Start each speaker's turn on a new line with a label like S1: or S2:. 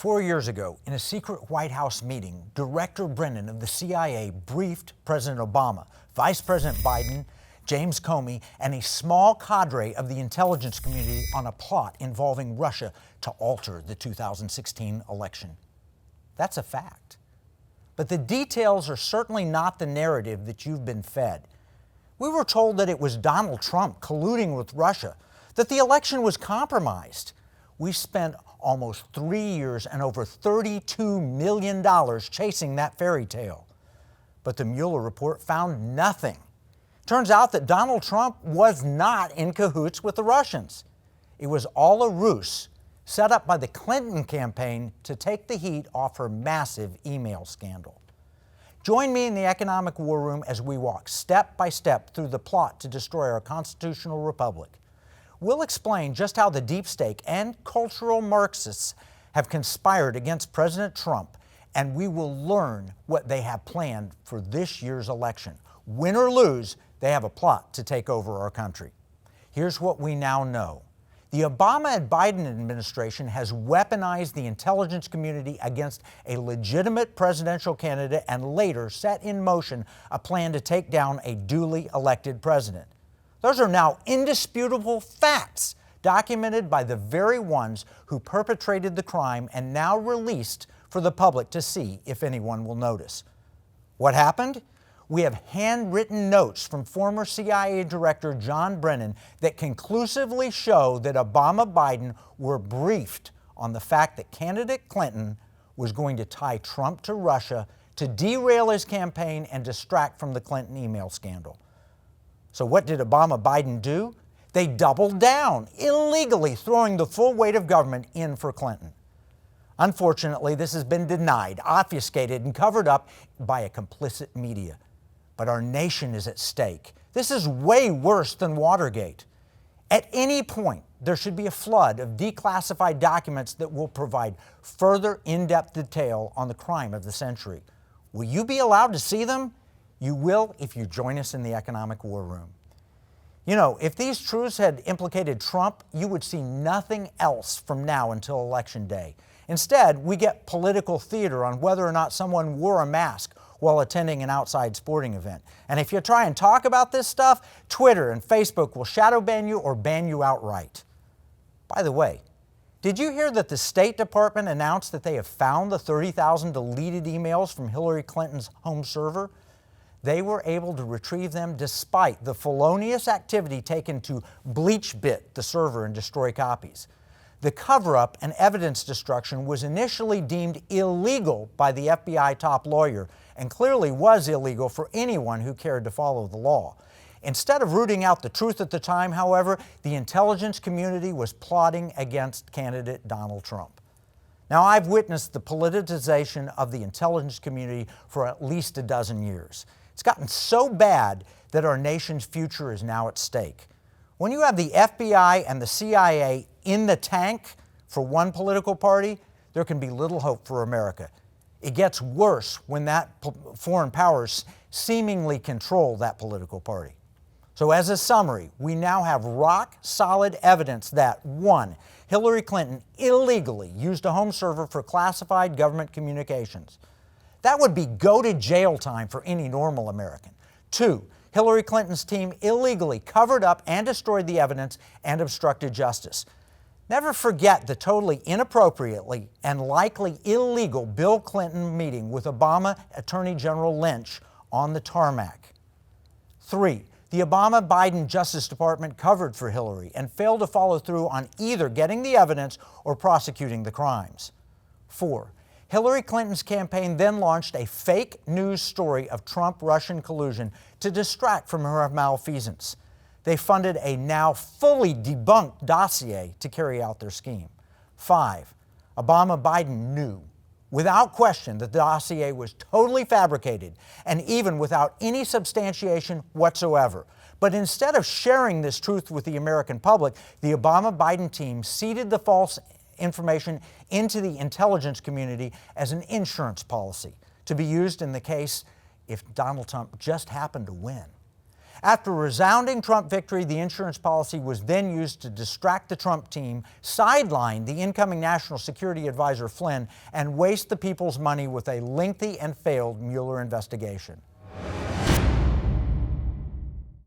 S1: 4 years ago, in a secret White House meeting, Director Brennan of the CIA briefed President Obama, Vice President Biden, James Comey, and a small cadre of the intelligence community on a plot involving Russia to alter the 2016 election. That's a fact. But the details are certainly not the narrative that you've been fed. We were told that it was Donald Trump colluding with Russia, that the election was compromised. We spent almost 3 years and over $32 million chasing that fairy tale. But the Mueller report found nothing. Turns out that Donald Trump was not in cahoots with the Russians. It was all a ruse set up by the Clinton campaign to take the heat off her massive email scandal. Join me in the economic war room as we walk step by step through the plot to destroy our constitutional republic. We'll explain just how the deep state and cultural Marxists have conspired against President Trump, and we will learn what they have planned for this year's election. Win or lose, they have a plot to take over our country. Here's what we now know. The Obama and Biden administration has weaponized the intelligence community against a legitimate presidential candidate and later set in motion a plan to take down a duly elected president. Those are now indisputable facts documented by the very ones who perpetrated the crime and now released for the public to see if anyone will notice. What happened? We have handwritten notes from former CIA Director John Brennan that conclusively show that Obama-Biden were briefed on the fact that candidate Clinton was going to tie Trump to Russia to derail his campaign and distract from the Clinton email scandal. So what did Obama-Biden do? They doubled down, illegally throwing the full weight of government in for Clinton. Unfortunately, this has been denied, obfuscated, and covered up by a complicit media. But our nation is at stake. This is way worse than Watergate. At any point, there should be a flood of declassified documents that will provide further in-depth detail on the crime of the century. Will you be allowed to see them? You will if you join us in the economic war room. You know, if these truths had implicated Trump, you would see nothing else from now until Election Day. Instead, we get political theater on whether or not someone wore a mask while attending an outside sporting event. And if you try and talk about this stuff, Twitter and Facebook will shadow ban you or ban you outright. By the way, did you hear that the State Department announced that they have found the 30,000 deleted emails from Hillary Clinton's home server? They were able to retrieve them despite the felonious activity taken to BleachBit the server and destroy copies. The cover-up and evidence destruction was initially deemed illegal by the FBI top lawyer and clearly was illegal for anyone who cared to follow the law. Instead of rooting out the truth at the time, however, the intelligence community was plotting against candidate Donald Trump. Now, I've witnessed the politicization of the intelligence community for at least a dozen years. It's gotten so bad that our nation's future is now at stake. When you have the FBI and the CIA in the tank for one political party, there can be little hope for America. It gets worse when foreign powers seemingly control that political party. So as a summary, we now have rock-solid evidence that, 1, Hillary Clinton illegally used a home server for classified government communications. That would be go-to-jail time for any normal American. 2, Hillary Clinton's team illegally covered up and destroyed the evidence and obstructed justice. Never forget the totally inappropriately and likely illegal Bill Clinton meeting with Obama Attorney General Lynch on the tarmac. 3, the Obama-Biden Justice Department covered for Hillary and failed to follow through on either getting the evidence or prosecuting the crimes. 4, Hillary Clinton's campaign then launched a fake news story of Trump-Russian collusion to distract from her malfeasance. They funded a now fully debunked dossier to carry out their scheme. 5, Obama-Biden knew, without question, that the dossier was totally fabricated and even without any substantiation whatsoever. But instead of sharing this truth with the American public, the Obama-Biden team seeded the false information into the intelligence community as an insurance policy to be used in the case if Donald Trump just happened to win. After a resounding Trump victory, the insurance policy was then used to distract the Trump team, sideline the incoming National Security Advisor Flynn, and waste the people's money with a lengthy and failed Mueller investigation.